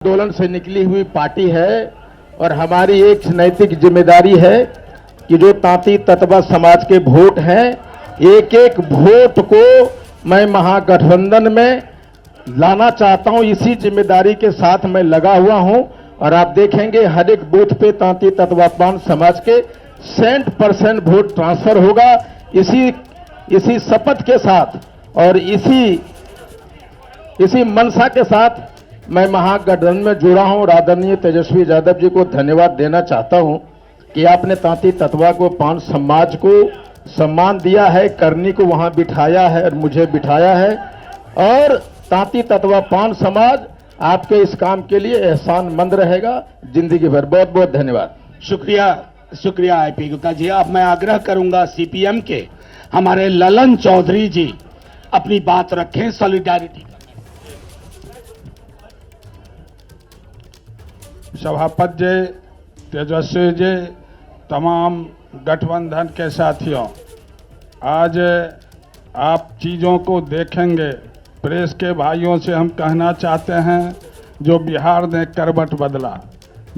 आंदोलन से निकली हुई पार्टी है और हमारी एक नैतिक जिम्मेदारी है कि जो तांती ततवा समाज के वोट हैं, एक एक वोट को मैं महागठबंधन में लाना चाहता हूं। इसी जिम्मेदारी के साथ मैं लगा हुआ हूं और आप देखेंगे हर एक बूथ पे तांती ततवा पान समाज के 100% वोट ट्रांसफर होगा। इसी शपथ के साथ और इसी मनसा के साथ मैं महागठबंधन में जुड़ा हूं और आदरणीय तेजस्वी यादव जी को धन्यवाद देना चाहता हूं कि आपने तांती ततवा को पान समाज को सम्मान दिया है, करनी को वहां बिठाया है और मुझे बिठाया है और तांती ततवा पान समाज आपके इस काम के लिए एहसानमंद रहेगा जिंदगी भर। बहुत बहुत धन्यवाद। शुक्रिया आईपी गुप्ता जी। अब मैं आग्रह करूंगा सीपीएम के हमारे ललन चौधरी जी अपनी बात रखें सॉलिडारिटी। सभापति जी, तेजस्वी जी, तमाम गठबंधन के साथियों, आज आप चीज़ों को देखेंगे। प्रेस के भाइयों से हम कहना चाहते हैं, जो बिहार ने करवट बदला,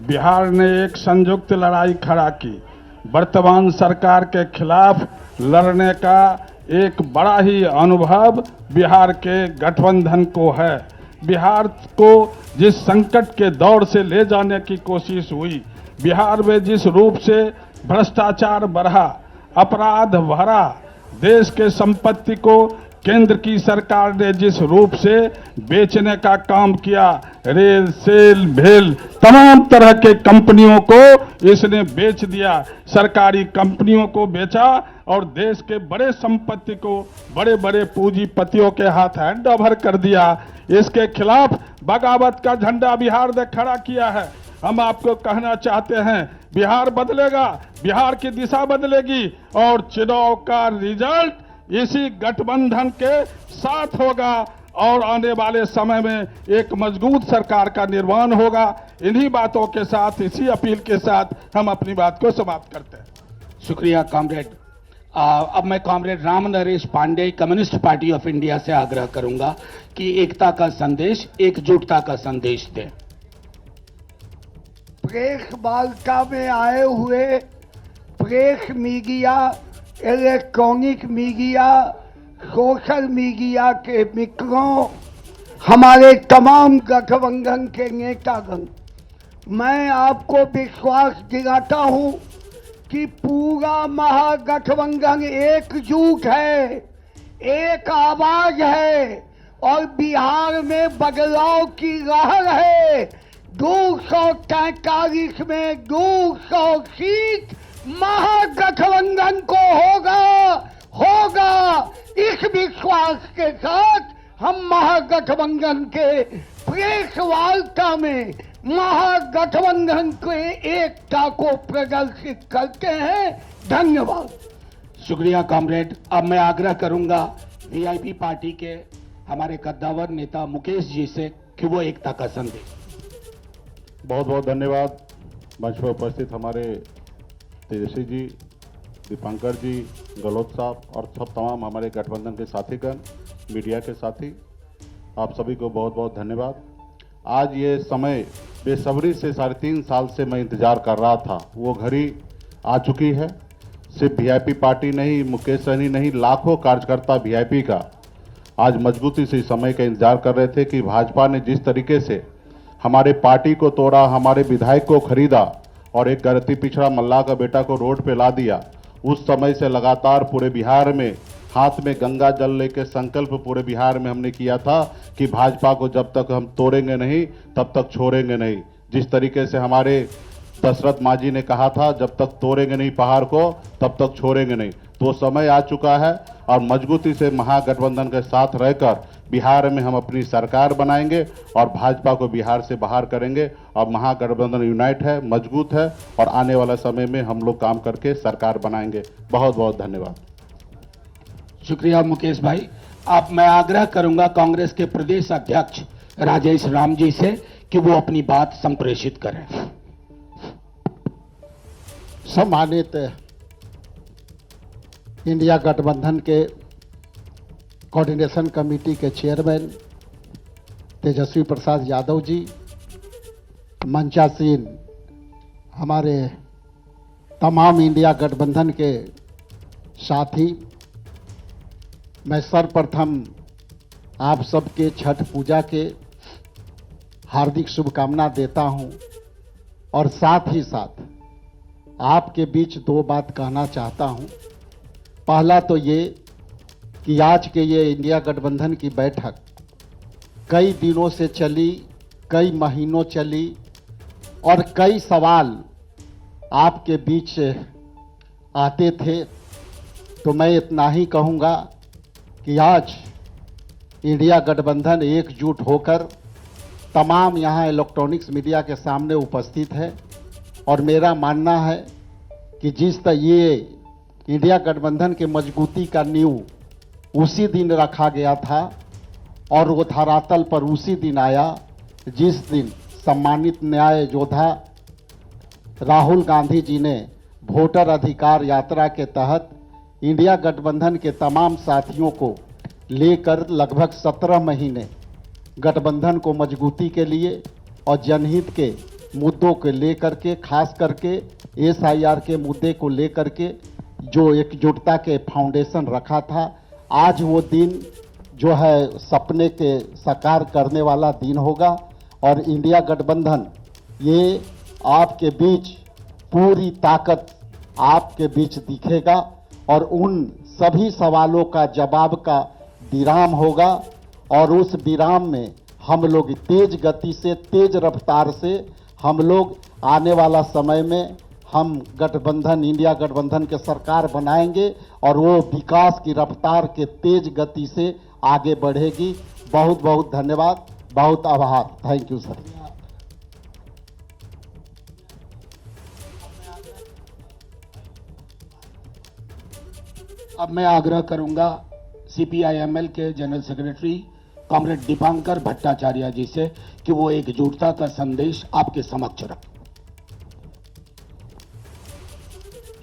बिहार ने एक संयुक्त लड़ाई खड़ा की। वर्तमान सरकार के खिलाफ लड़ने का एक बड़ा ही अनुभव बिहार के गठबंधन को है। बिहार को जिस संकट के दौर से ले जाने की कोशिश हुई, बिहार में जिस रूप से भ्रष्टाचार बढ़ा, अपराध भरा, देश के संपत्ति को केंद्र की सरकार ने जिस रूप से बेचने का काम किया, रेल, सेल, भेल, तमाम तरह के कंपनियों को इसने बेच दिया, सरकारी कंपनियों को बेचा और देश के बड़े संपत्ति को बड़े बड़े पूंजीपतियों के हाथ हैंड ओवर कर दिया। इसके खिलाफ बगावत का झंडा बिहार ने खड़ा किया है। हम आपको कहना चाहते हैं, बिहार बदलेगा, बिहार की दिशा बदलेगी और चुनाव का रिजल्ट इसी गठबंधन के साथ होगा और आने वाले समय में एक मजबूत सरकार का निर्माण होगा। इन्हीं बातों के साथ, इसी अपील के साथ हम अपनी बात को समाप्त करते हैं। शुक्रिया कॉमरेड। अब मैं comrade Ram Naresh Pandey Communist Party of India से आग्रह करूंगा कि एकता का संदेश, एकजुटता का संदेश दें। प्रेस वार्ता में आए हुए press media, electronic media, social media के मित्रों, हमारे तमाम गठबंधन के नेतागण, मैं आपको विश्वास दिलाता हूं कि पूरा महागठबंधन एकजुट है, एक आवाज है और बिहार में बदलाव की लहर है। 243 में 200 सीट महागठबंधन को होगा। इस विश्वास के साथ हम महागठबंधन के प्रेस वार्ता में महागठबंधन के एकता को प्रदर्शित करते हैं। धन्यवाद। शुक्रिया कॉमरेड। अब मैं आग्रह करूंगा वीआईपी पार्टी के हमारे कद्दावर नेता मुकेश जी से कि वो एकता का संदेश। बहुत बहुत धन्यवाद। मंच पर उपस्थित हमारे तेजस्वी जी, दीपांकर जी, गहलोत साहब और सब तमाम हमारे गठबंधन के साथीगण, मीडिया के साथी, आप सभी को बहुत बहुत धन्यवाद। आज ये समय बेसब्री से 3.5 साल से मैं इंतजार कर रहा था, वो घड़ी आ चुकी है। सिर्फ वीआईपी पार्टी नहीं, मुकेश सहनी नहीं, लाखों कार्यकर्ता वीआईपी का आज मजबूती से समय का इंतजार कर रहे थे कि भाजपा ने जिस तरीके से हमारे पार्टी को तोड़ा, हमारे विधायक को खरीदा और एक गलती पिछड़ा मल्लाह का बेटा को रोड पे ला दिया। उस समय से लगातार पूरे बिहार में हाथ में गंगा जल लेकर संकल्प पूरे बिहार में हमने किया था कि भाजपा को जब तक हम तोड़ेंगे नहीं तब तक छोड़ेंगे नहीं। जिस तरीके से हमारे दशरथ मांझी ने कहा था, जब तक तोड़ेंगे नहीं पहाड़ को तब तक छोड़ेंगे नहीं, तो समय आ चुका है और मजबूती से महागठबंधन के साथ रहकर बिहार में हम अपनी सरकार बनाएंगे और भाजपा को बिहार से बाहर करेंगे। और महागठबंधन यूनाइट है, मजबूत है और आने वाला समय में हम लोग काम करके सरकार बनाएंगे। बहुत बहुत धन्यवाद। शुक्रिया मुकेश भाई। अब मैं आग्रह करूंगा कांग्रेस के प्रदेश अध्यक्ष राजेश राम जी से कि वो अपनी बात संप्रेषित करें। सम्मानित इंडिया गठबंधन के कोऑर्डिनेशन कमेटी के चेयरमैन तेजस्वी प्रसाद यादव जी, मंचासीन हमारे तमाम इंडिया गठबंधन के साथी, मैं सर्वप्रथम आप सबके छठ पूजा के हार्दिक शुभकामना देता हूं और साथ ही साथ आपके बीच दो बात कहना चाहता हूं। पहला तो ये कि आज के ये इंडिया गठबंधन की बैठक कई दिनों से चली, कई महीनों चली और कई सवाल आपके बीच आते थे। तो मैं इतना ही कहूँगा कि आज इंडिया गठबंधन एकजुट होकर तमाम यहाँ इलेक्ट्रॉनिक्स मीडिया के सामने उपस्थित है और मेरा मानना है कि जिस तरह ये इंडिया गठबंधन के मजबूती का नींव उसी दिन रखा गया था और वो धरातल पर उसी दिन आया जिस दिन सम्मानित न्याय योद्धा राहुल गांधी जी ने वोटर अधिकार यात्रा के तहत इंडिया गठबंधन के तमाम साथियों को लेकर लगभग 17 महीने गठबंधन को मजबूती के लिए और जनहित के मुद्दों को लेकर के, खास करके SIR के मुद्दे को लेकर के जो एकजुटता के फाउंडेशन रखा था, आज वो दिन जो है सपने के साकार करने वाला दिन होगा और इंडिया गठबंधन ये आपके बीच पूरी ताकत आपके बीच दिखेगा और उन सभी सवालों का जवाब का विराम होगा और उस विराम में हम लोग तेज गति से, तेज रफ्तार से हम लोग आने वाला समय में हम गठबंधन, इंडिया गठबंधन के सरकार बनाएंगे और वो विकास की रफ्तार के तेज गति से आगे बढ़ेगी। बहुत बहुत धन्यवाद, बहुत आभार। Thank you sir. अब मैं आग्रह करूंगा CPI-ML के general secretary comrade Dipankar Bhattacharya ji से कि वो एकजुटता का संदेश आपके समक्ष रखें।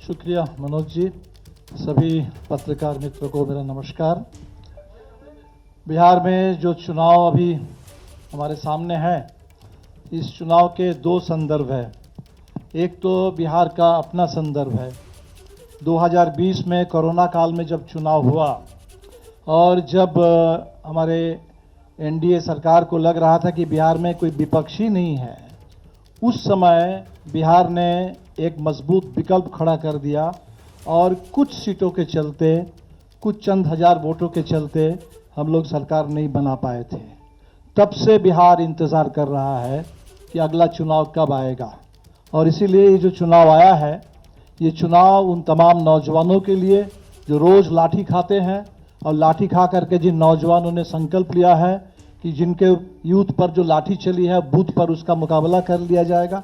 शुक्रिया मनोज जी। सभी पत्रकार मित्रों को मेरा नमस्कार। बिहार में जो चुनाव अभी हमारे सामने है, इस चुनाव के दो संदर्भ है। एक तो बिहार का अपना संदर्भ है। 2020 में कोरोना काल में जब चुनाव हुआ और जब हमारे NDA सरकार को लग रहा था कि बिहार में कोई विपक्षी नहीं है, उस समय बिहार ने एक मजबूत विकल्प खड़ा कर दिया और कुछ सीटों के चलते, कुछ चंद हजार वोटों के चलते हम लोग सरकार नहीं बना पाए थे। तब से बिहार इंतज़ार कर रहा है कि अगला चुनाव कब आएगा और इसीलिए ये जो चुनाव आया है, ये चुनाव उन तमाम नौजवानों के लिए जो रोज़ लाठी खाते हैं और लाठी खा करके जिन नौजवानों ने संकल्प लिया है कि जिनके यूथ पर जो लाठी चली है बूथ पर उसका मुकाबला कर लिया जाएगा।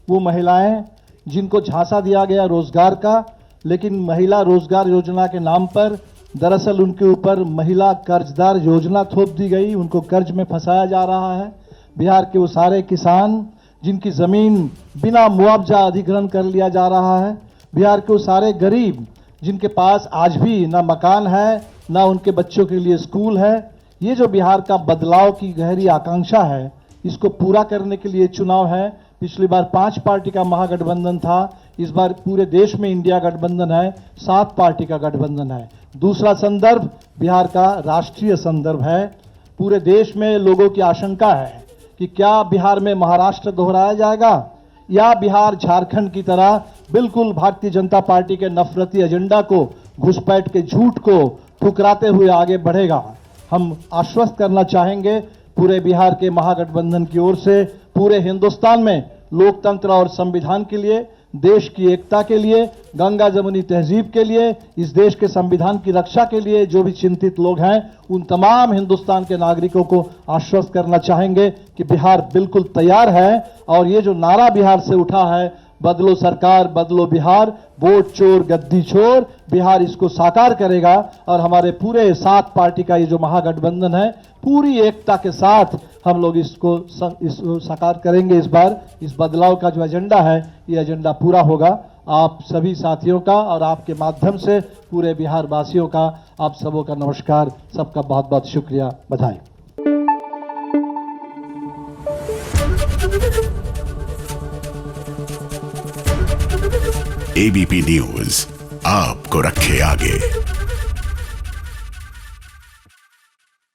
वो महिलाएं जिनको झांसा दिया गया रोजगार का, लेकिन महिला रोजगार योजना के नाम पर दरअसल उनके ऊपर महिला कर्जदार योजना थोप दी गई, उनको कर्ज में फंसाया जा रहा है। बिहार के वो सारे किसान जिनकी ज़मीन बिना मुआवजा अधिग्रहण कर लिया जा रहा है, बिहार के वो सारे गरीब जिनके पास आज भी ना मकान है, ना उनके बच्चों के लिए स्कूल है। ये जो बिहार का बदलाव की गहरी आकांक्षा है, इसको पूरा करने के लिए चुनाव है। पिछली बार 5 पार्टी का महागठबंधन था, इस बार पूरे देश में इंडिया गठबंधन है, 7 पार्टी का गठबंधन है। दूसरा संदर्भ बिहार का राष्ट्रीय संदर्भ है। पूरे देश में लोगों की आशंका है कि क्या बिहार में महाराष्ट्र दोहराया जाएगा या बिहार झारखंड की तरह बिल्कुल भारतीय जनता पार्टी के नफरती एजेंडा को, घुसपैठ के झूठ को ठुकराते हुए आगे बढ़ेगा। हम आश्वस्त करना चाहेंगे पूरे बिहार के महागठबंधन की ओर से पूरे हिंदुस्तान में लोकतंत्र और संविधान के लिए, देश की एकता के लिए, गंगा जमुनी तहजीब के लिए, इस देश के संविधान की रक्षा के लिए जो भी चिंतित लोग हैं, उन तमाम हिंदुस्तान के नागरिकों को आश्वस्त करना चाहेंगे कि बिहार बिल्कुल तैयार है। और ये जो नारा बिहार से उठा है, बदलो सरकार बदलो बिहार, वोट चोर गद्दी छोर, बिहार इसको साकार करेगा और हमारे पूरे 7 पार्टी का ये जो महागठबंधन है, पूरी एकता के साथ हम लोग इसको साकार करेंगे। इस बार इस बदलाव का जो एजेंडा है, ये एजेंडा पूरा होगा। आप सभी साथियों का और आपके माध्यम से पूरे बिहार वासियों का, आप सबों का नमस्कार, सबका बहुत बहुत शुक्रिया, बधाई। एबीपी न्यूज आपको रखे आगे।